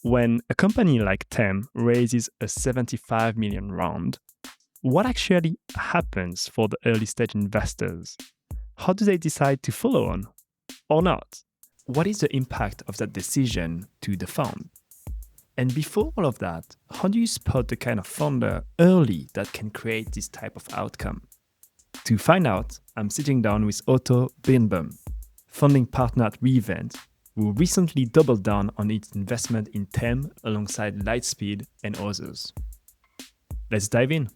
When a company like TEM raises a 75 million round, what actually happens for the early stage investors? How do they decide to follow on or not? What is the impact of that decision to the fund? And before all of that, how do you spot the kind of founder early that can create this type of outcome? To find out, I'm sitting down with Otto Birnbaum, founding partner at Revent, who recently doubled down on its investment in TEM alongside Lightspeed and others. Let's dive in.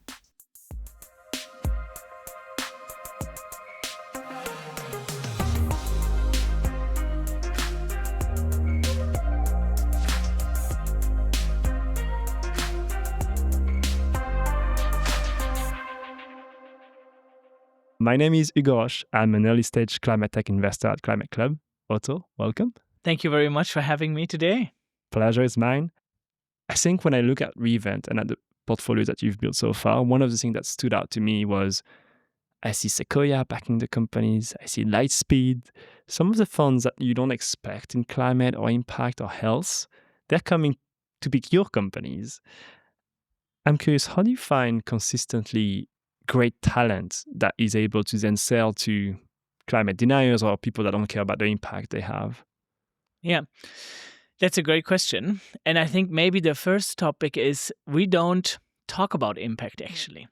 My name is Hugo Roche. I'm an early stage climate tech investor at Climate Club. Otto, welcome. Thank you very much for having me today. Pleasure is mine. I think when I look at Revent and at the portfolio that you've built so far, one of the things that stood out to me was I see Sequoia backing the companies, I see Lightspeed, some of the funds that you don't expect in climate or impact or health, they're coming to pick your companies. I'm curious, how do you find consistently great talent that is able to then sell to climate deniers or people that don't care about the impact they have? Yeah, that's a great question. And I think maybe the first topic is we don't talk about impact actually.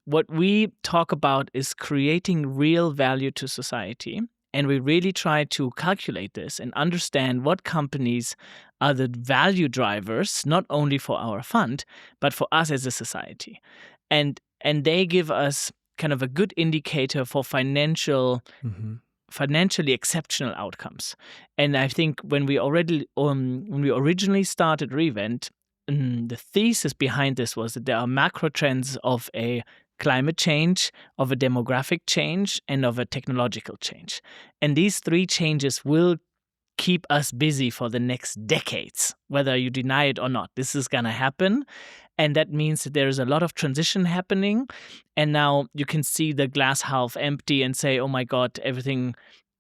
What we talk about is creating real value to society. And we really try to calculate this and understand what companies are the value drivers, not only for our fund, but for us as a society. And they give us kind of a good indicator for financially exceptional outcomes. And I think when we originally started Revent, the thesis behind this was that there are macro trends of a climate change, of a demographic change, and of a technological change. And these three changes will keep us busy for the next decades, whether you deny it or not. This is going to happen. And that means that there is a lot of transition happening. And now you can see the glass half empty and say, oh my God, everything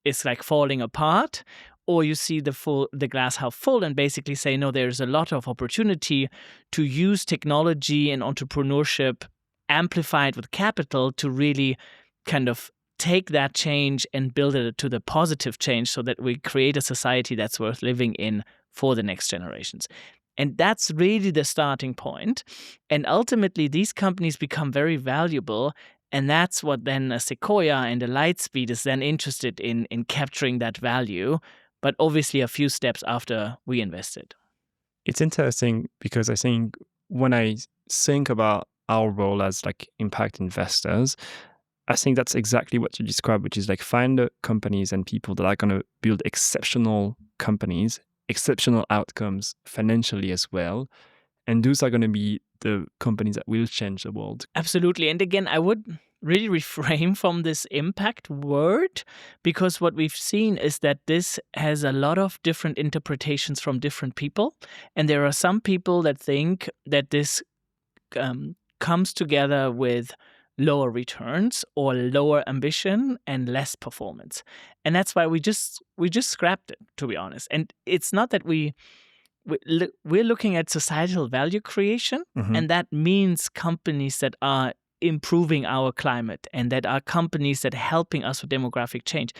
is like falling apart. Or you see the glass half full and basically say, no, there's a lot of opportunity to use technology and entrepreneurship amplified with capital to really kind of take that change and build it to the positive change so that we create a society that's worth living in for the next generations. And that's really the starting point. And ultimately, these companies become very valuable. And that's what then a Sequoia and a Lightspeed is then interested in capturing that value, but obviously a few steps after we invested. It's interesting because I think when I think about our role as like impact investors, I think that's exactly what you described, which is like find the companies and people that are going to build exceptional companies, exceptional outcomes financially as well. And those are going to be the companies that will change the world. Absolutely. And again, I would really refrain from this impact word because what we've seen is that this has a lot of different interpretations from different people. And there are some people that think that this comes together with lower returns or lower ambition and less performance. And that's why we just scrapped it, to be honest. And it's not that we're looking at societal value creation, and that means companies that are improving our climate and that are companies that are helping us with demographic change.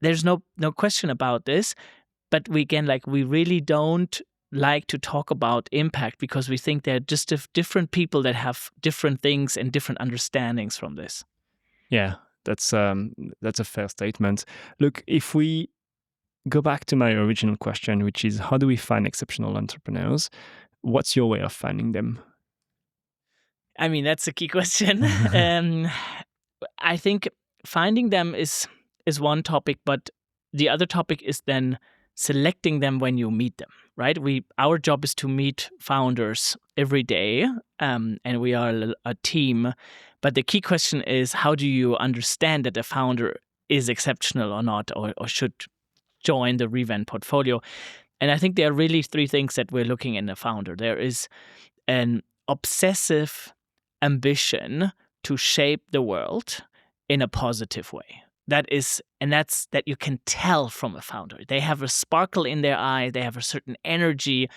There's no question about this, but we really don't like to talk about impact because we think they're just different people that have different things and different understandings from this. Yeah, that's a fair statement. Look, if we go back to my original question, which is how do we find exceptional entrepreneurs? What's your way of finding them? I mean, that's a key question. I think finding them is one topic, but the other topic is then selecting them when you meet them, right? Our job is to meet founders every day, and we are a team. But the key question is, how do you understand that a founder is exceptional or not, or should join the Revent portfolio? And I think there are really three things that we're looking in a founder. There is an obsessive ambition to shape the world in a positive way. That's that you can tell from a founder. They have a sparkle in their eye. They have a certain energy,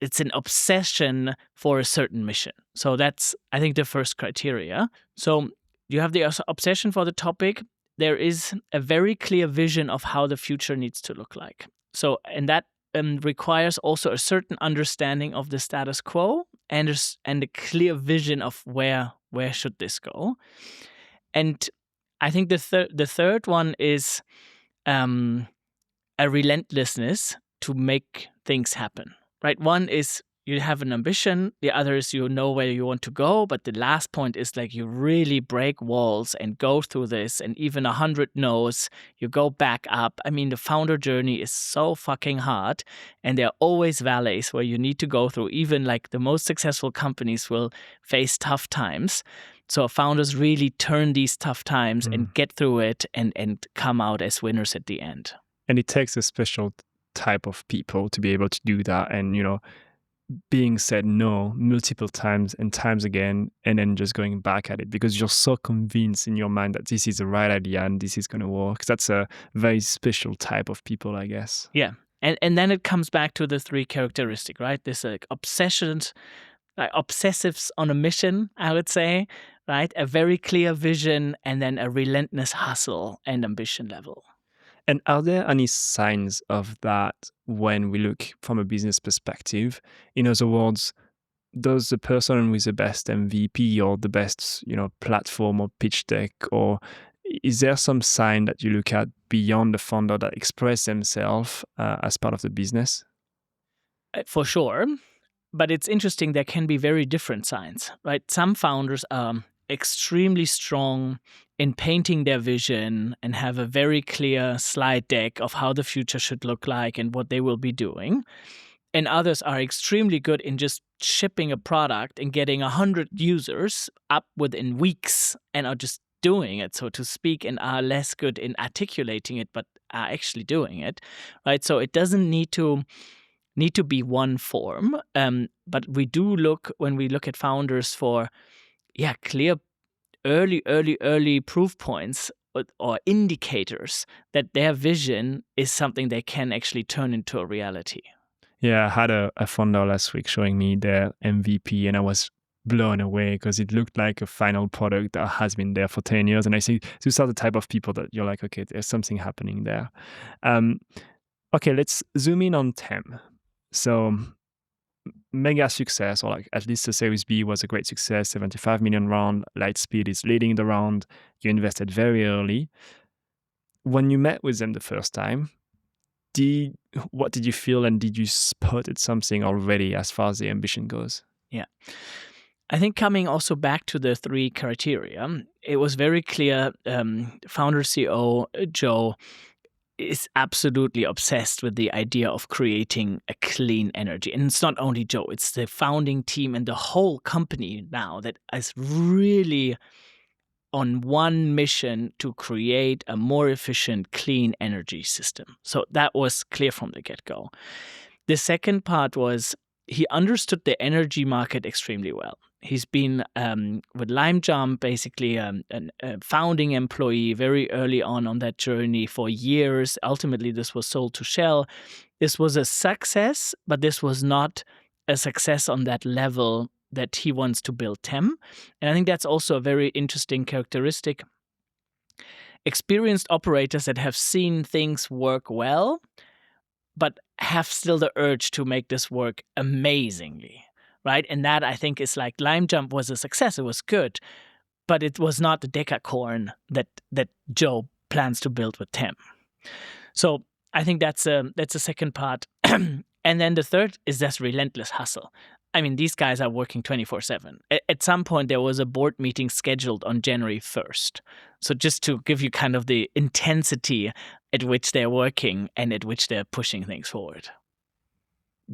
it's an obsession for a certain mission. So that's, I think, the first criteria. So you have the obsession for the topic. There is a very clear vision of how the future needs to look like. So, and that requires also a certain understanding of the status quo and a clear vision of where should this go. And I think the third one is a relentlessness to make things happen, right? One is you have an ambition. The other is you know where you want to go. But the last point is like you really break walls and go through this. And even 100 no's, you go back up. I mean, the founder journey is so fucking hard. And there are always valleys where you need to go through. Even like the most successful companies will face tough times. So founders really turn these tough times and get through it and come out as winners at the end. And it takes a special type of people to be able to do that. And, you know, being said no multiple times and times again, and then just going back at it because you're so convinced in your mind that this is the right idea and this is going to work. That's a very special type of people, I guess. Yeah. And then it comes back to the three characteristics, right? This obsessions, like obsessives on a mission, I would say, right? A very clear vision and then a relentless hustle and ambition level. And are there any signs of that when we look from a business perspective? In other words, does the person with the best MVP or the best, you know, platform or pitch deck, or is there some sign that you look at beyond the founder that express themselves as part of the business? For sure. But it's interesting, there can be very different signs, right? Some founders are extremely strong in painting their vision and have a very clear slide deck of how the future should look like and what they will be doing. And others are extremely good in just shipping a product and getting 100 users up within weeks and are just doing it, so to speak, and are less good in articulating it, but are actually doing it, right? So it doesn't need to be one form, but we do look, when we look at founders, for clear early proof points or indicators that their vision is something they can actually turn into a reality. Yeah, I had a founder last week showing me their MVP, and I was blown away because it looked like a final product that has been there for 10 years. And I see these are the type of people that you're like, okay, there's something happening there. Okay, let's zoom in on Tem. So mega success, or like at least the Series B was a great success, 75 million round. Lightspeed is leading the round. You invested very early. When you met with them the first time, what did you feel, and did you spotted something already as far as the ambition goes? Yeah. I think coming also back to the three criteria, it was very clear founder CEO Joe is absolutely obsessed with the idea of creating a clean energy. And it's not only Joe, it's the founding team and the whole company now that is really on one mission to create a more efficient, clean energy system. So that was clear from the get-go. The second part was he understood the energy market extremely well. He's been with LimeJump, basically a founding employee very early on that journey for years. Ultimately, this was sold to Shell. This was a success, but this was not a success on that level that he wants to build Tem. And I think that's also a very interesting characteristic. Experienced operators that have seen things work well, but have still the urge to make this work amazingly, right? And that, I think, is like LimeJump was a success. It was good, but it was not the decacorn that Joe plans to build with Tem. So I think that's a second part. And then the third is this relentless hustle. I mean, these guys are working 24/7. At some point, there was a board meeting scheduled on January 1st. So just to give you kind of the intensity at which they're working and at which they're pushing things forward.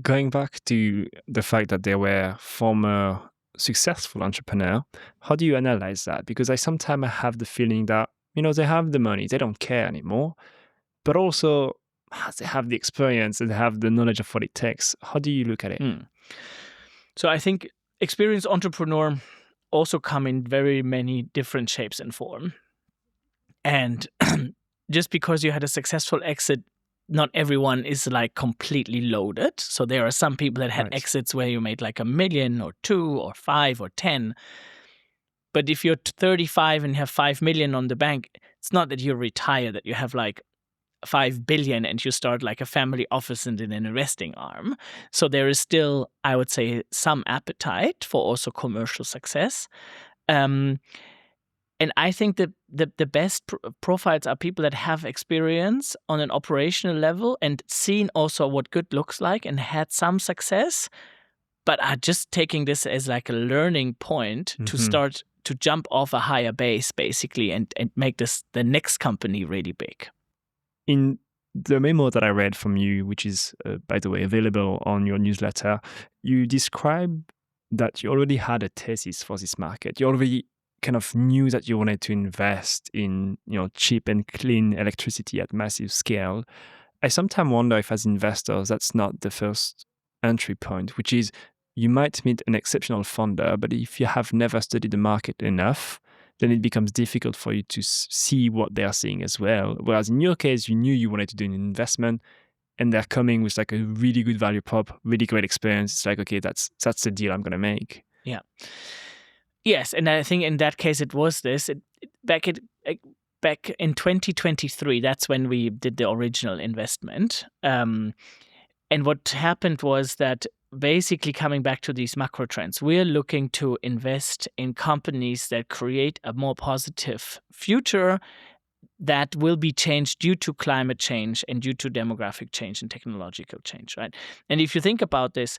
Going back to the fact that they were former successful entrepreneur, how do you analyze that? Because I sometimes have the feeling that, you know, they have the money, they don't care anymore, but also they have the experience and they have the knowledge of what it takes. How do you look at it? So I think experienced entrepreneur also come in very many different shapes and form. And just because you had a successful exit not everyone is like completely loaded. So there are some people that had Right. exits where you made like $1 million or 2 or 5 or 10. But if you're 35 and have 5 million on the bank, it's not that you retire, that you have like 5 billion and you start like a family office and an investing arm. So there is still, I would say, some appetite for also commercial success. And I think that the best profiles are people that have experience on an operational level and seen also what good looks like and had some success, but are just taking this as like a learning point to start to jump off a higher base, basically, and make this the next company really big. In the memo that I read from you, which is, by the way, available on your newsletter, you describe that you already had a thesis for this market. You already kind of knew that you wanted to invest in, cheap and clean electricity at massive scale. I sometimes wonder if, as investors, that's not the first entry point, which is you might meet an exceptional funder, but if you have never studied the market enough, then it becomes difficult for you to see what they're seeing as well. Whereas in your case, you knew you wanted to do an investment, and they're coming with like a really good value prop, really great experience. It's like, okay, that's the deal I'm going to make. Yeah. Yes, and I think in that case it was this. Back in 2023, that's when we did the original investment. And what happened was that basically coming back to these macro trends, we're looking to invest in companies that create a more positive future that will be changed due to climate change and due to demographic change and technological change, right? And if you think about this,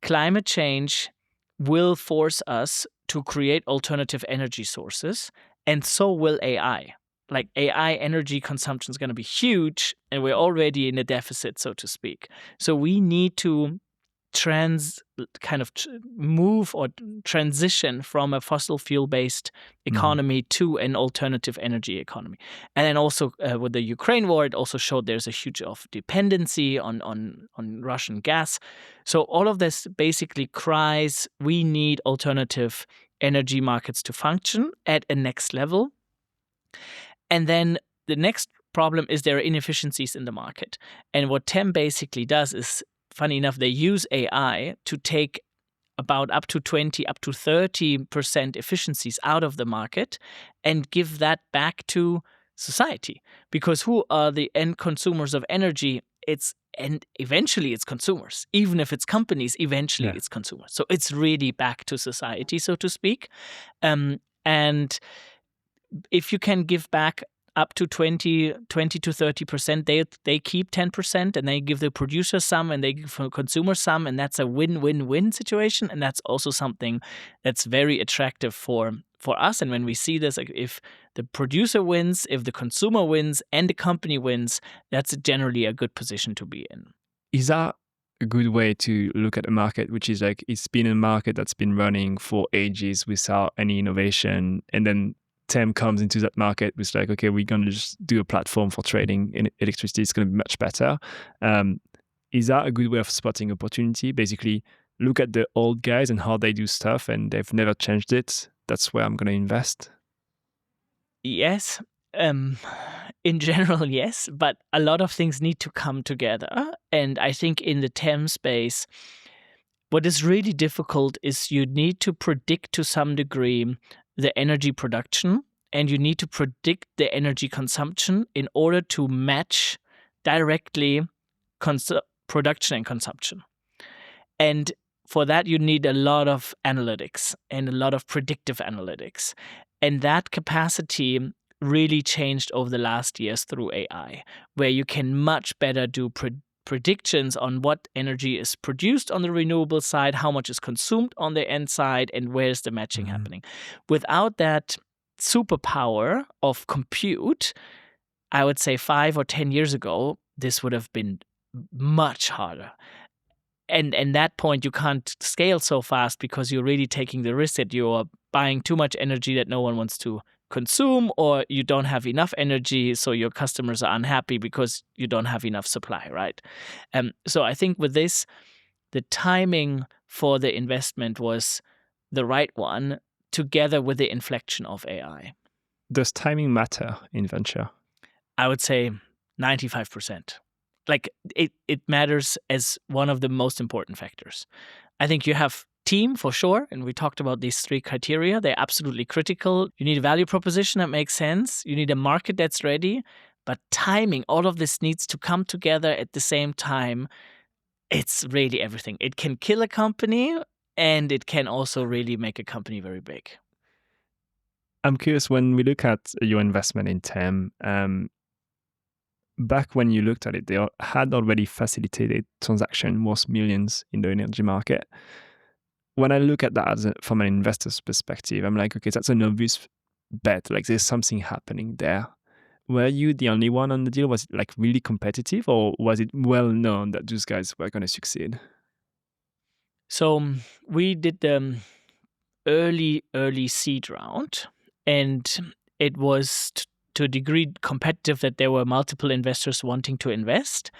climate change will force us to create alternative energy sources, and so will AI. Like AI energy consumption is going to be huge, and we're already in a deficit, so to speak. So we need to move or transition from a fossil fuel-based economy to an alternative energy economy. And then also with the Ukraine war, it also showed there's a huge dependency on Russian gas. So all of this basically cries, we need alternative energy markets to function at a next level. And then the next problem is there are inefficiencies in the market. And what TEM basically does is, funny enough, they use AI to take about up to 20, up to 30% efficiencies out of the market and give that back to society. Because who are the end consumers of energy? And eventually it's consumers. Even if it's companies, eventually it's consumers. So it's really back to society, so to speak. And if you can give back up to 20 to 30%, they keep 10%, and they give the producer some and they give the consumer some, and that's a win-win-win situation. And that's also something that's very attractive for us. And when we see this, like if the producer wins, if the consumer wins, and the company wins, that's generally a good position to be in. Is that a good way to look at a market, which is like it's been a market that's been running for ages without any innovation, and then TEM comes into that market with like, okay, we're going to just do a platform for trading in electricity. It's going to be much better. Is that a good way of spotting opportunity? Basically, look at the old guys and how they do stuff, and they've never changed it. That's where I'm going to invest. Yes. In general, yes. But a lot of things need to come together. And I think in the TEM space, what is really difficult is you need to predict to some degree the energy production, and you need to predict the energy consumption in order to match directly production and consumption. And for that, you need a lot of analytics and a lot of predictive analytics. And that capacity really changed over the last years through AI, where you can much better do predictions on what energy is produced on the renewable side, how much is consumed on the end side, and where's the matching happening. Without that superpower of compute, I would say 5 or 10 years ago, this would have been much harder. And at that point, you can't scale so fast because you're really taking the risk that you're buying too much energy that no one wants to consume, or you don't have enough energy, so your customers are unhappy because you don't have enough supply, right? So I think with this, the timing for the investment was the right one, together with the inflection of AI. Does timing matter in venture? I would say 95%. like it matters as one of the most important factors. I think you have team for sure, and we talked about these 3 criteria. They're absolutely critical. You need a value proposition that makes sense. You need a market that's ready. But timing, all of this needs to come together at the same time. It's really everything. It can kill a company, and it can also really make a company very big. I'm curious, when we look at your investment in TEM, back when you looked at it, they had already facilitated transaction worth millions in the energy market. When I look at that from an investor's perspective, I'm like, okay, that's an obvious bet. Like there's something happening there. Were you the only one on the deal? Was it like really competitive, or was it well known that those guys were going to succeed? So we did the early seed round, and it was to a degree competitive that there were multiple investors wanting to invest,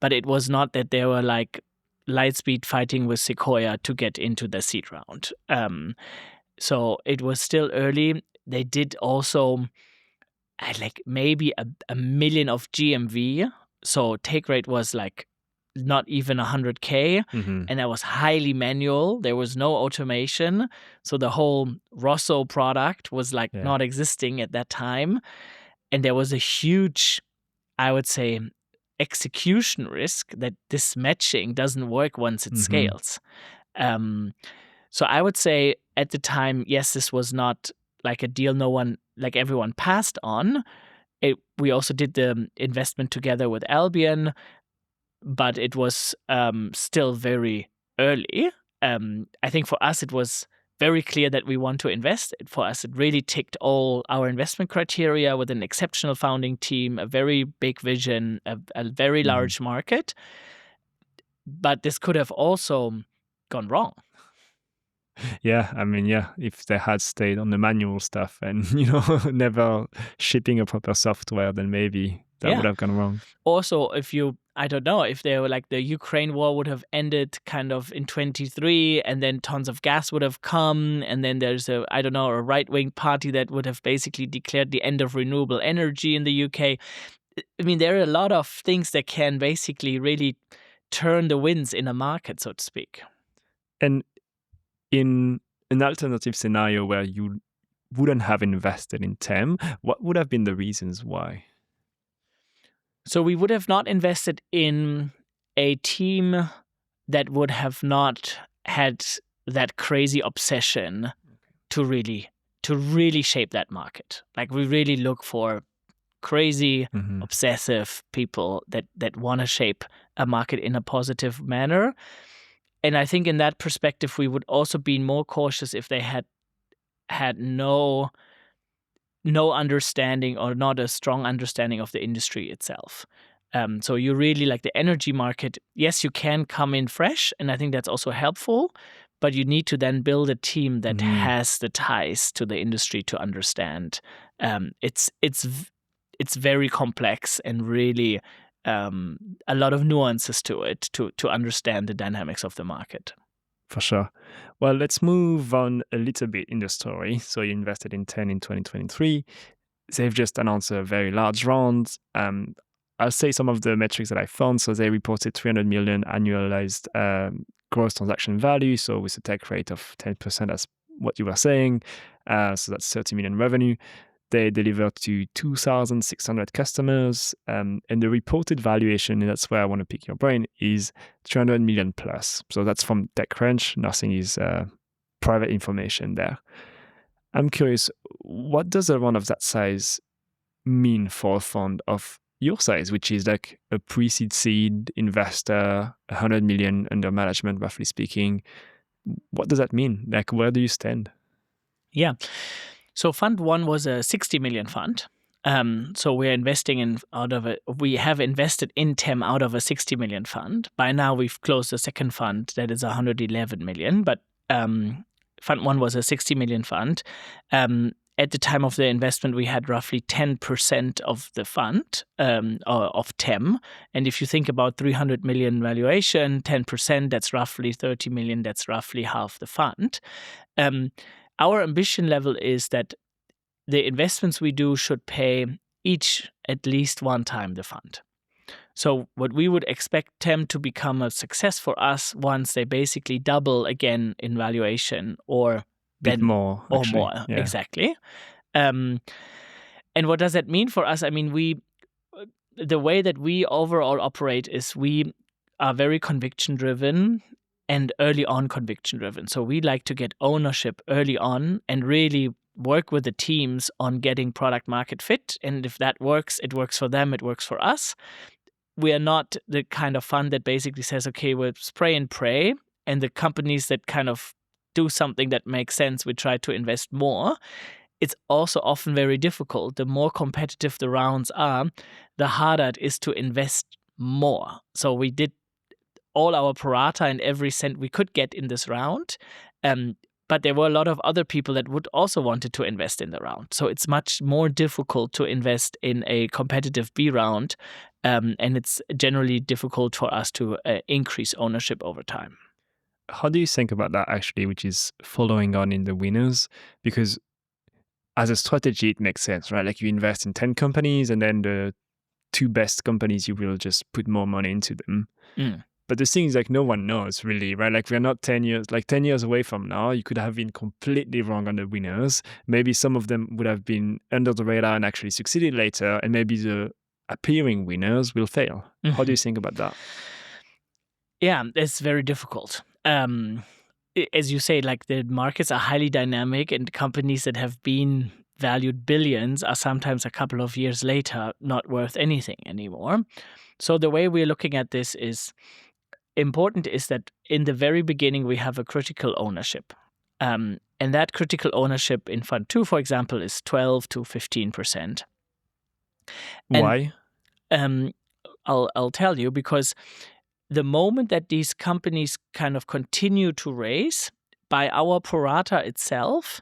but it was not that there were like Lightspeed fighting with Sequoia to get into the seed round. So it was still early. They did also like maybe a million of GMV. So take rate was like not even 100K. Mm-hmm. And that was highly manual. There was no automation. So the whole Rosso product was like not existing at that time. And there was a huge, I would say, execution risk that this matching doesn't work once it scales. So I would say at the time, yes, this was not like a deal everyone passed on. We also did the investment together with Albion, but it was still very early. I think for us, it was very clear that we want to invest. For us, it really ticked all our investment criteria with an exceptional founding team, a very big vision, a very large market. But this could have also gone wrong. Yeah, I mean, if they had stayed on the manual stuff and, never shipping a proper software, then maybe that would have gone wrong. Also, I don't know, if they were like the Ukraine war would have ended kind of in 23, and then tons of gas would have come, and then there's a right-wing party that would have basically declared the end of renewable energy in the UK. I mean, there are a lot of things that can basically really turn the winds in a market, so to speak. And in an alternative scenario where you wouldn't have invested in TEM, what would have been the reasons why? So we would have not invested in a team that would have not had that crazy obsession to really shape that market. Like we really look for crazy, obsessive people that want to shape a market in a positive manner. And I think in that perspective, we would also be more cautious if they had no understanding or not a strong understanding of the industry itself. So you really like the energy market. Yes, you can come in fresh, and I think that's also helpful, but you need to then build a team that has the ties to the industry to understand. It's very complex and really a lot of nuances to it to understand the dynamics of the market. For sure. Well, let's move on a little bit in the story. So you invested in 10 in 2023. They've just announced a very large round. I'll say some of the metrics that I found. So they reported 300 million annualized gross transaction value. So with a take rate of 10%, that's what you were saying. So that's 30 million revenue. They delivered to 2,600 customers, and the reported valuation, and that's where I want to pick your brain, is 300 million plus. So that's from TechCrunch. Nothing is private information there. I'm curious, what does a round of that size mean for a fund of your size, which is like a pre-seed seed investor, 100 million under management, roughly speaking? What does that mean? Like, where do you stand? Yeah. So Fund 1 was a 60 million fund. So we're investing we have invested in TEM out of a 60 million fund. By now we've closed the second fund that is 111 million, but Fund 1 was a 60 million fund. At the time of the investment, we had roughly 10% of the fund of TEM. And if you think about 300 million valuation, 10%, that's roughly 30 million, that's roughly half the fund. Our ambition level is that the investments we do should pay each at least one time the fund. So what we would expect them to become a success for us once they basically double again in valuation or Bit then more, or actually. more. Yeah. Exactly. And what does that mean for us? I mean, the way that we overall operate is we are very conviction driven and early on conviction driven. So we like to get ownership early on and really work with the teams on getting product market fit. And if that works, it works for them, it works for us. We are not the kind of fund that basically says, okay, we'll spray and pray. And the companies that kind of do something that makes sense, we try to invest more. It's also often very difficult. The more competitive the rounds are, the harder it is to invest more. So we did all our pro rata and every cent we could get in this round. But there were a lot of other people that would also wanted to invest in the round. So it's much more difficult to invest in a competitive B round. And it's generally difficult for us to increase ownership over time. How do you think about that, actually, which is following on in the winners? Because as a strategy, it makes sense, right? Like you invest in 10 companies and then the 2 best companies, you will just put more money into them. But the thing is, like, no one knows really, right? Like we're not 10 years away from now. You could have been completely wrong on the winners. Maybe some of them would have been under the radar and actually succeeded later. And maybe the appearing winners will fail. How do you think about that? Yeah, it's very difficult. As you say, like the markets are highly dynamic and companies that have been valued billions are sometimes a couple of years later not worth anything anymore. So the way we're looking at this is important is that in the very beginning, we have a critical ownership. And that critical ownership in Fund 2, for example, is 12 to 15%. Why? I'll tell you, because the moment that these companies kind of continue to raise by our pro rata itself,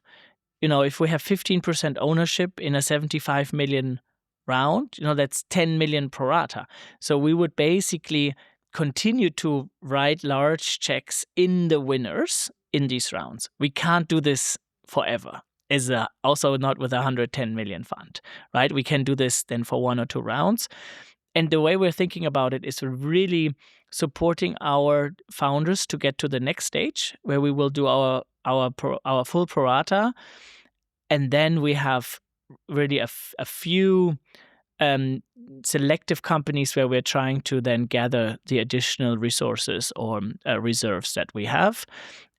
if we have 15% ownership in a 75 million round, that's 10 million pro rata. So we would basically continue to write large checks in the winners in these rounds. We can't do this forever. Also not with a 110 million fund, right? We can do this then for 1 or 2 rounds. And the way we're thinking about it is really supporting our founders to get to the next stage where we will do our full pro rata. And then we have really a few selective companies where we're trying to then gather the additional resources or reserves that we have.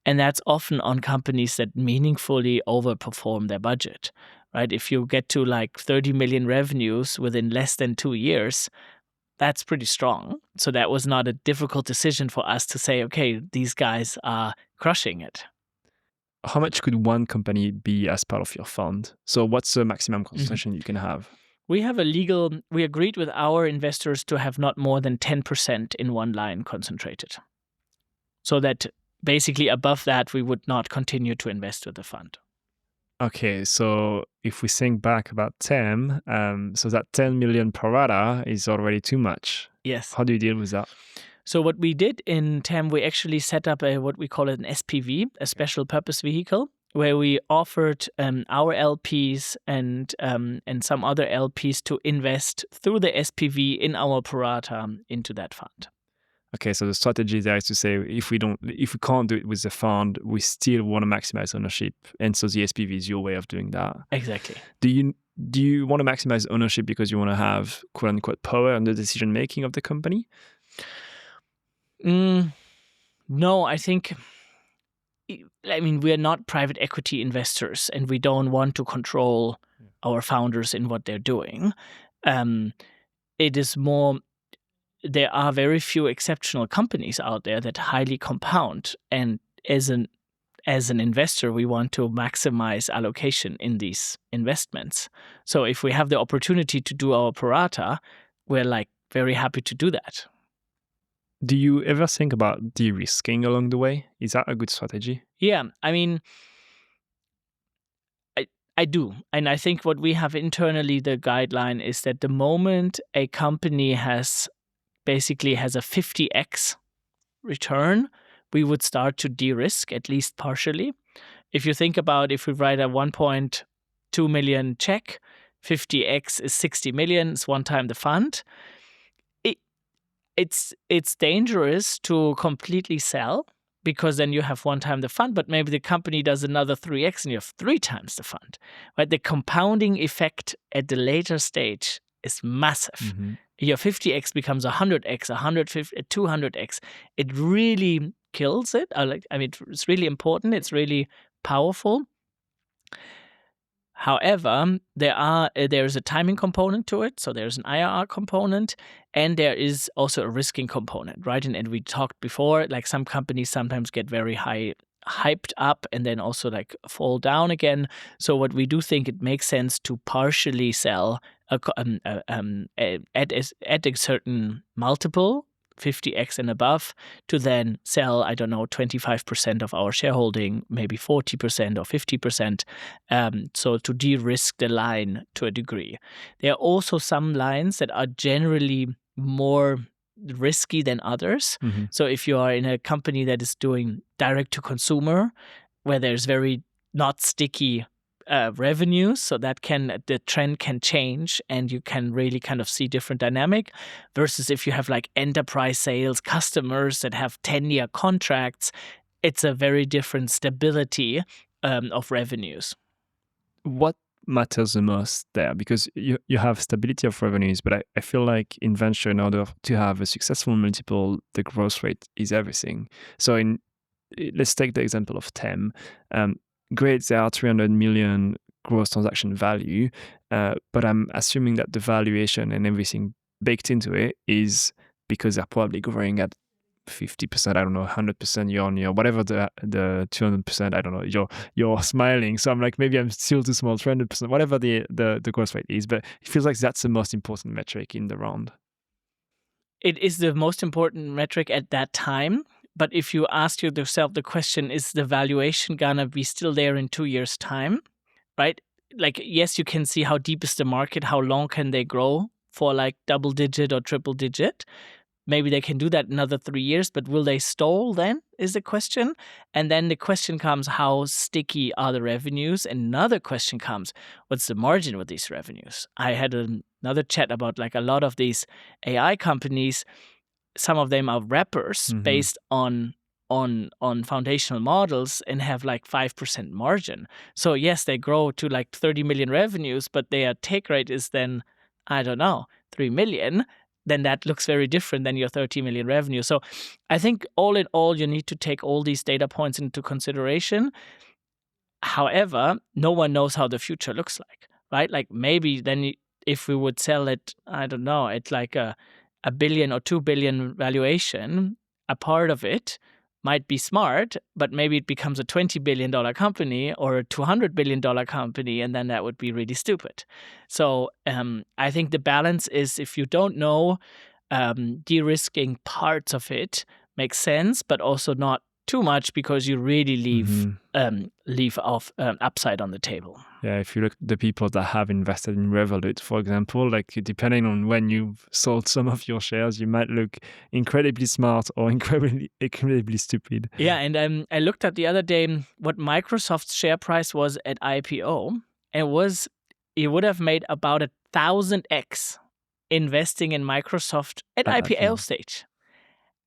And that's often on companies that meaningfully overperform their budget, right? If you get to like 30 million revenues within less than 2 years, that's pretty strong. So that was not a difficult decision for us to say, okay, these guys are crushing it. How much could one company be as part of your fund? So what's the maximum concentration you can have? We agreed with our investors to have not more than 10% in one line concentrated. So that basically above that, we would not continue to invest with the fund. Okay, so if we think back about TEM, so that 10 million pro rata is already too much. Yes. How do you deal with that? So what we did in TEM, we actually set up what we call an SPV, a special purpose vehicle, where we offered our LPs and some other LPs to invest through the SPV in our pro rata into that fund. Okay, so the strategy there is to say if we can't do it with the fund, we still want to maximize ownership, and so the SPV is your way of doing that. Exactly. Do you want to maximize ownership because you want to have quote unquote power in the decision making of the company? No, I think. I mean, we are not private equity investors, and we don't want to control our founders in what they're doing. It is more. There are very few exceptional companies out there that highly compound, and as an investor, we want to maximize allocation in these investments. So if we have the opportunity to do our pro rata, we're like very happy to do that. Do you ever think about de-risking along the way? Is that a good strategy? Yeah, I mean, I do. And I think what we have internally, the guideline is that the moment a company basically has a 50x return, we would start to de-risk, at least partially. If you think about if we write a 1.2 million check, 50x is 60 million, it's one time the fund. it's dangerous to completely sell, because then you have 1 time the fund, but maybe the company does another 3x and you have 3 times the fund. Right? The compounding effect at the later stage is massive. Your 50x becomes 100x, 150, 200x. It really kills it. It's really important. It's really powerful. However, there's a timing component to it, so there's an IRR component, and there is also a risking component, right? And we talked before, like some companies sometimes get very hyped up and then also like fall down again. So what we do think, it makes sense to partially sell at a certain multiple, 50x and above, to then sell, 25% of our shareholding, maybe 40% or 50%, so to de-risk the line to a degree. There are also some lines that are generally more risky than others. So if you are in a company that is doing direct to consumer, where there's very not sticky revenues, so that the trend can change and you can really kind of see different dynamic, versus if you have like enterprise sales customers that have 10-year contracts, it's a very different stability of revenues. What matters the most there? Because you have stability of revenues, but I feel like in venture, in order to have a successful multiple, the growth rate is everything. So let's take the example of TEM. Great, there are 300 million gross transaction value, but I'm assuming that the valuation and everything baked into it is because they're probably growing at 50%, 100% year on year, whatever the 200%, I don't know, you're smiling. So I'm like, maybe I'm still too small, 300%, whatever the growth rate is, but it feels like that's the most important metric in the round. It is the most important metric at that time. But if you ask yourself the question, is the valuation gonna be still there in 2 years' time, right? Like, yes, you can see how deep is the market, how long can they grow for like double digit or triple digit. Maybe they can do that another 3 years, but will they stall then, is the question. And then the question comes, how sticky are the revenues? And another question comes, what's the margin with these revenues? I had another chat about like a lot of these AI companies. Some of them are wrappers based on foundational models and have like 5% margin. So yes, they grow to like 30 million revenues, but their take rate is then, 3 million. Then that looks very different than your 30 million revenue. So I think all in all, you need to take all these data points into consideration. However, no one knows how the future looks like, right? Like maybe then if we would sell it, at like a $1 billion or $2 billion valuation, a part of it might be smart, but maybe it becomes a $20 billion company or a $200 billion company, and then that would be really stupid. So I think the balance is, if you don't know, de-risking parts of it makes sense, but also not too much, because you really leave off upside on the table. Yeah, if you look at the people that have invested in Revolut, for example, like depending on when you've sold some of your shares, you might look incredibly smart or incredibly stupid. Yeah, and I looked at the other day what Microsoft's share price was at IPO. It would have made about 1,000x investing in Microsoft at IPO stage.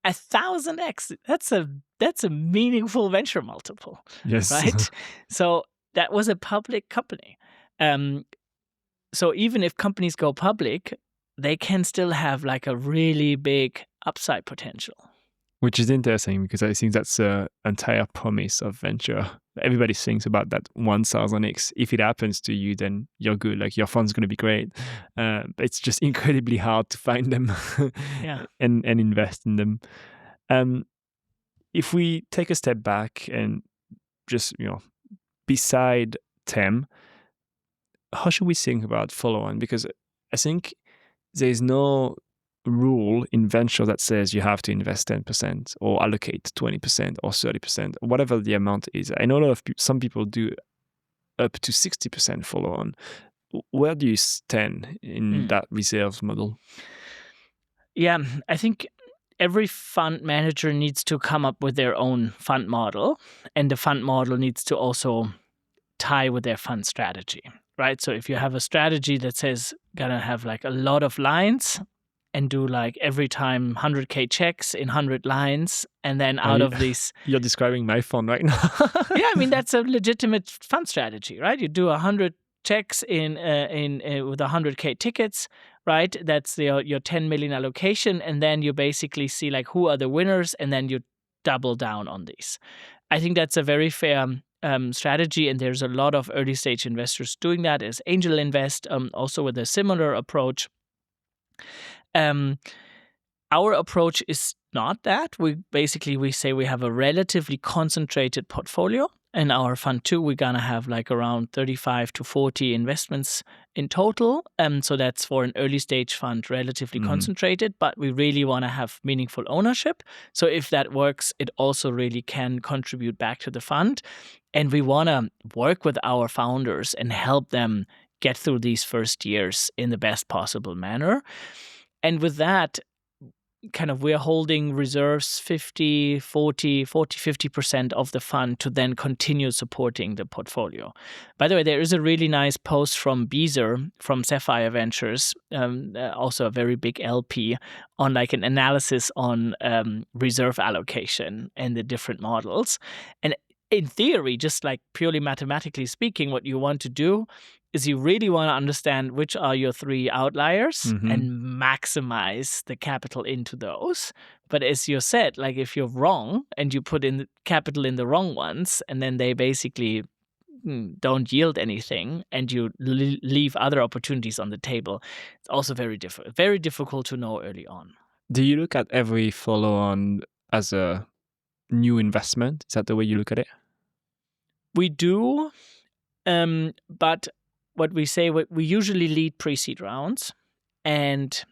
1,000x. That's a meaningful venture multiple. Yes. Right? So that was a public company. So even if companies go public, they can still have like a really big upside potential. Which is interesting, because I think that's the entire promise of venture. Everybody thinks about that 1,000x. If it happens to you, then you're good. Like your fund's going to be great. But it's just incredibly hard to find them and invest in them. If we take a step back and just, beside TEM, how should we think about follow-on? Because I think there's no rule in venture that says you have to invest 10% or allocate 20% or 30%, or whatever the amount is. I know a lot of some people do up to 60% follow-on. Where do you stand in that reserves model? Yeah, I think every fund manager needs to come up with their own fund model, and the fund model needs to also tie with their fund strategy, right? So if you have a strategy that says gonna have like a lot of lines, and do like every time 100K checks in 100 lines. And then out of these... You're describing my fund right now. Yeah, I mean, that's a legitimate fund strategy, right? You do 100 checks in with 100K tickets, right? That's your 10 million allocation. And then you basically see like who are the winners, and then you double down on these. I think that's a very fair strategy, and there's a lot of early stage investors doing that as angel invest, also with a similar approach. Our approach is not that. We say we have a relatively concentrated portfolio. In our fund 2, we're going to have like around 35 to 40 investments in total. So that's for an early stage fund, relatively concentrated, but we really want to have meaningful ownership. So if that works, it also really can contribute back to the fund. And we want to work with our founders and help them get through these first years in the best possible manner. And with that, kind of we're holding reserves 50% of the fund to then continue supporting the portfolio. By the way, there is a really nice post from Beezer from Sapphire Ventures, also a very big LP, on like an analysis on reserve allocation and the different models. And in theory, just like purely mathematically speaking, what you want to do is you really want to understand which are your 3 outliers and maximize the capital into those. But as you said, like if you're wrong and you put in capital in the wrong ones, and then they basically don't yield anything, and you leave other opportunities on the table, it's also very difficult to know early on. Do you look at every follow-on as a new investment? Is that the way you look at it? We do, but what we say, we usually lead pre-seed rounds, and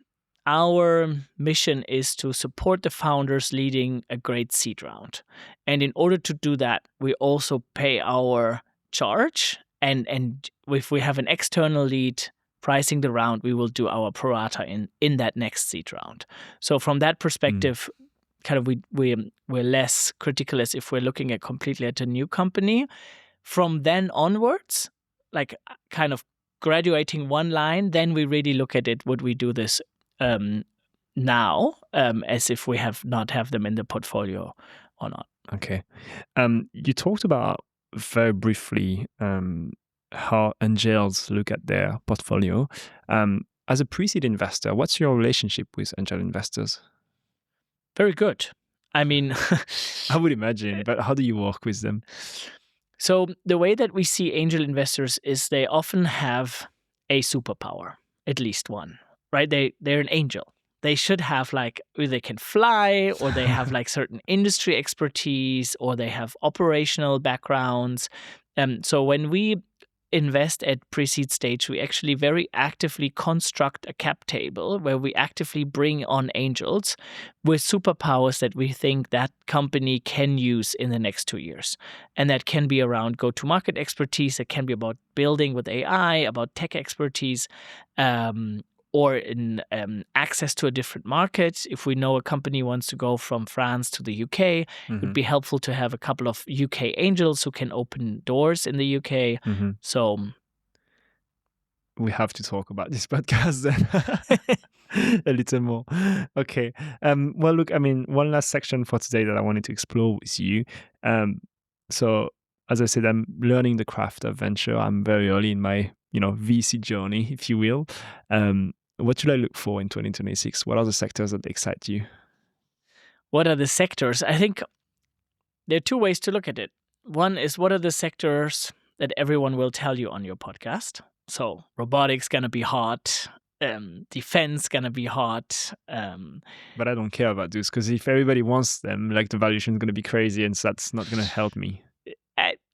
our mission is to support the founders leading a great seed round. And in order to do that, we also pay our charge, and if we have an external lead pricing the round, we will do our pro rata in that next seed round. So from that perspective, kind of we're less critical as if we're looking at completely at a new company. From then onwards, like kind of graduating one line, then we really look at it, would we do this now as if we have them in the portfolio or not. Okay. You talked about very briefly how angels look at their portfolio. As a pre-seed investor, what's your relationship with angel investors? Very good. I mean, I would imagine, but how do you work with them? So the way that we see angel investors is they often have a superpower, at least one, right? They're an angel. They should have like, either they can fly, or they have like certain industry expertise, or they have operational backgrounds. So when we invest at pre-seed stage, we actually very actively construct a cap table where we actively bring on angels with superpowers that we think that company can use in the next 2 years. And that can be around go-to-market expertise. It can be about building with AI, about tech expertise, or in access to a different market. If we know a company wants to go from France to the UK, it would be helpful to have a couple of UK angels who can open doors in the UK. So we have to talk about this podcast then a little more. Okay. Well, look, I mean, one last section for today that I wanted to explore with you. So as I said, I'm learning the craft of venture. I'm very early in my VC journey, if you will. What should I look for in 2026? What are the sectors that excite you? What are the sectors? I think there are 2 ways to look at it. One is, what are the sectors that everyone will tell you on your podcast? So robotics gonna be hot, defense gonna be hot. But I don't care about those, because if everybody wants them, like the valuation is gonna be crazy, and so that's not gonna help me.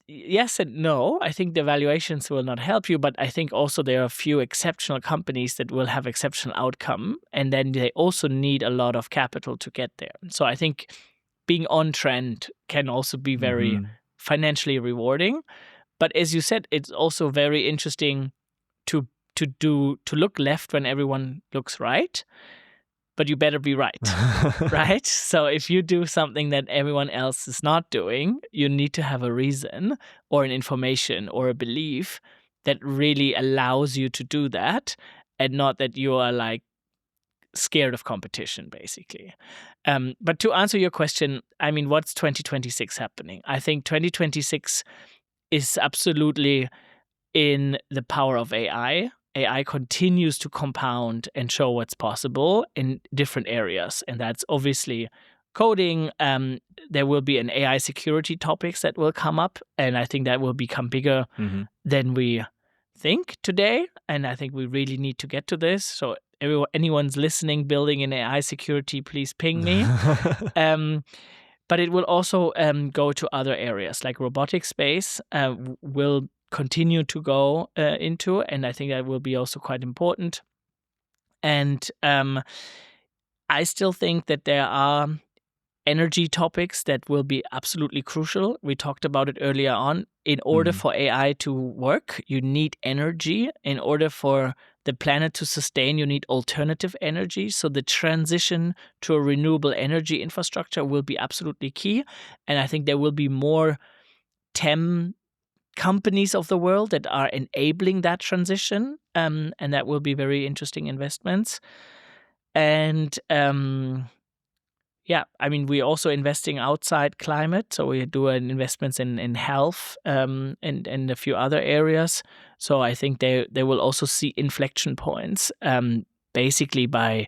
Yes and no. I think the valuations will not help you, but I think also there are a few exceptional companies that will have exceptional outcome, and then they also need a lot of capital to get there. So I think being on trend can also be very financially rewarding. But as you said, it's also very interesting to look left when everyone looks right. But you better be right, right? So if you do something that everyone else is not doing, you need to have a reason or an information or a belief that really allows you to do that, and not that you are like scared of competition, basically. But to answer your question, I mean, what's 2026 happening? I think 2026 is absolutely in the power of AI. AI continues to compound and show what's possible in different areas. And that's obviously coding. There will be an AI security topics that will come up. And I think that will become bigger than we think today. And I think we really need to get to this. So anyone's listening, building an AI security, please ping me. But it will also go to other areas, like robotic space will continue to go into, and I think that will be also quite important. And I still think that there are energy topics that will be absolutely crucial. We talked about it earlier on. In order for AI to work, you need energy. In order for the planet to sustain, you need alternative energy. So the transition to a renewable energy infrastructure will be absolutely key. And I think there will be more TEM companies of the world that are enabling that transition. And that will be very interesting investments. And yeah, I mean, we're also investing outside climate. So we do investments in health and a few other areas. So I think they will also see inflection points basically by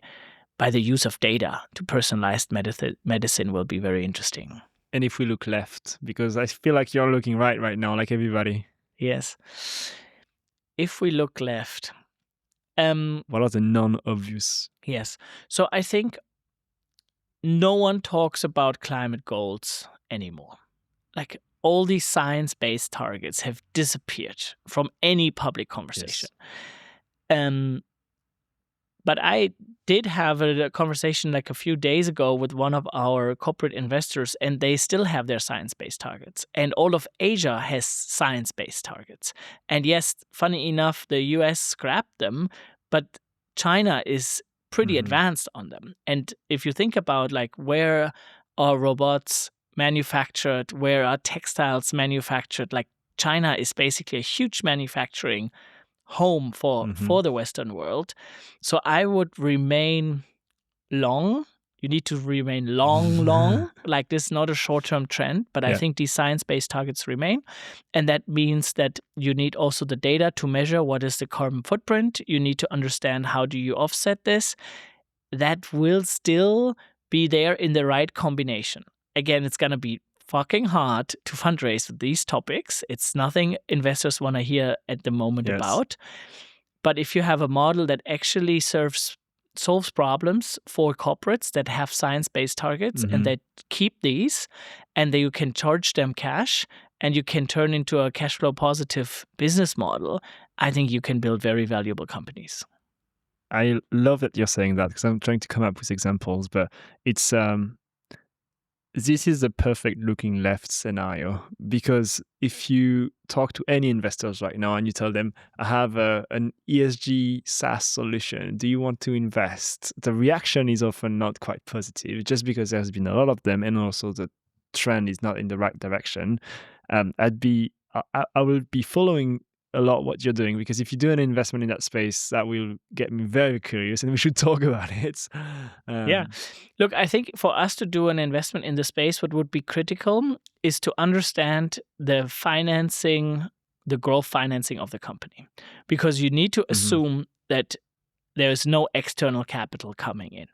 the use of data to personalized medicine will be very interesting. And if we look left, because I feel like you're looking right now, like everybody. Yes. If we look left. What are the non-obvious? Yes. So I think no one talks about climate goals anymore. Like all these science-based targets have disappeared from any public conversation. Yes. But I did have a conversation like a few days ago with one of our corporate investors, and they still have their science-based targets. And all of Asia has science-based targets. And yes, funny enough, the US scrapped them, but China is pretty advanced on them. And if you think about like where are robots manufactured, where are textiles manufactured, like China is basically a huge manufacturing home for the Western world. So I would remain long. You need to remain long. Like this is not a short-term trend, but I think these science-based targets remain. And that means that you need also the data to measure what is the carbon footprint. You need to understand how do you offset this. That will still be there in the right combination. Again, it's going to be fucking hard to fundraise with these topics. It's nothing investors want to hear at the moment about. But if you have a model that actually solves problems for corporates that have science-based targets and that keep these, and then you can charge them cash and you can turn into a cash flow positive business model, I think you can build very valuable companies. I love that you're saying that because I'm trying to come up with examples, but it's this is the perfect looking left scenario, because if you talk to any investors right now and you tell them, I have an ESG SaaS solution, do you want to invest? The reaction is often not quite positive, just because there's been a lot of them and also the trend is not in the right direction. I will be following a lot what you're doing, because if you do an investment in that space, that will get me very curious and we should talk about it. Look, I think for us to do an investment in the space, what would be critical is to understand the financing, the growth financing of the company, because you need to assume that there is no external capital coming in.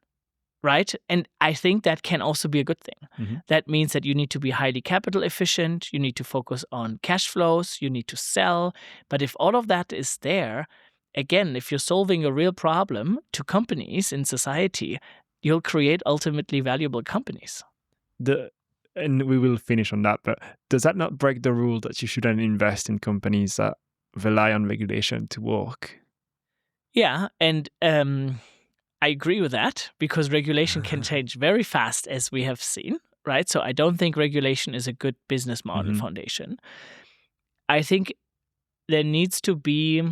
Right? And I think that can also be a good thing. That means that you need to be highly capital efficient. You need to focus on cash flows. You need to sell. But if all of that is there, again, if you're solving a real problem to companies in society, you'll create ultimately valuable companies. And we will finish on that, but does that not break the rule that you shouldn't invest in companies that rely on regulation to work? Yeah, and I agree with that, because regulation can change very fast, as we have seen, right? So I don't think regulation is a good business model foundation. I think there needs to be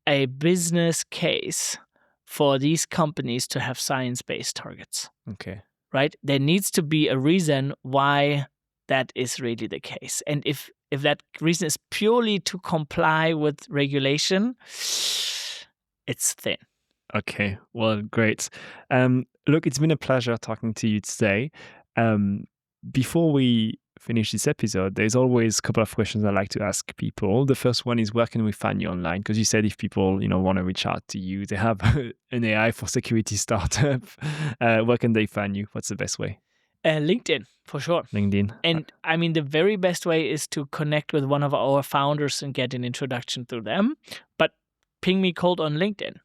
a business case for these companies to have science-based targets. Okay. Right? There needs to be a reason why that is really the case. And if that reason is purely to comply with regulation, it's thin. Okay, well, great. Look, it's been a pleasure talking to you today. Um, Before we finish this episode, there's always a couple of questions I like to ask people. The first one is, where can we find you online? Because you said if people, want to reach out to you, they have an AI for security startup. Where can they find you? What's the best way? LinkedIn, for sure. LinkedIn. And I mean, the very best way is to connect with one of our founders and get an introduction through them. But ping me cold on LinkedIn.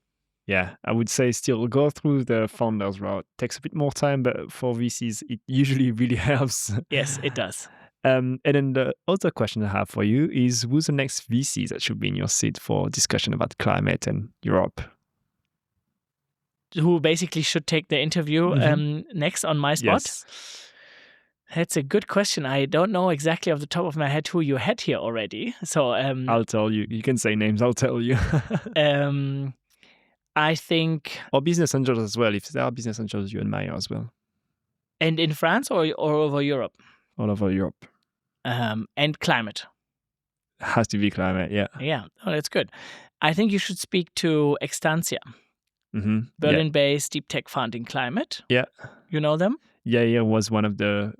Yeah, I would say still go through the founders route. Takes a bit more time, but for VCs, it usually really helps. Yes, it does. And then the other question I have for you is, who's the next VC that should be in your seat for discussion about climate and Europe? Who basically should take the interview next on my spot? Yes. That's a good question. I don't know exactly off the top of my head who you had here already. So I'll tell you. You can say names, I'll tell you. I think... Or business angels as well, if there are business angels you admire as well. And in France or over Europe? All over Europe. And climate. Has to be climate, yeah. Yeah, oh, that's good. I think you should speak to Extantia. Mm-hmm. Berlin-based deep tech fund in climate. Yeah. You know them? Yeah, was one of the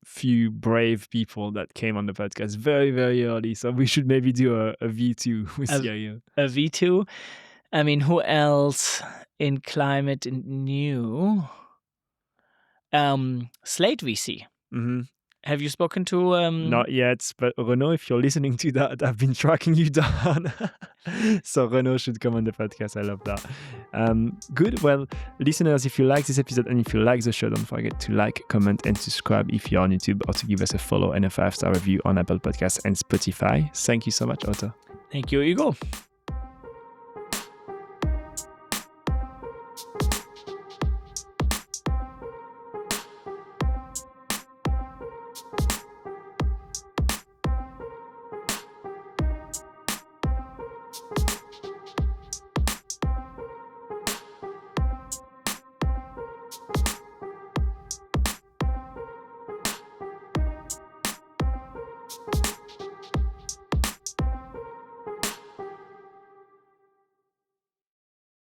few brave people that came on the podcast very, very early. So we should maybe do a V2 with Yair. A V2? I mean, who else in climate and new? Slate VC. Mm-hmm. Have you spoken to... Not yet, but Renaud, if you're listening to that, I've been tracking you down. So Renaud should come on the podcast. I love that. Good. Well, listeners, if you like this episode and if you like the show, don't forget to like, comment, and subscribe if you're on YouTube, or to give us a follow and a 5-star review on Apple Podcasts and Spotify. Thank you so much, Otto. Thank you, Hugo.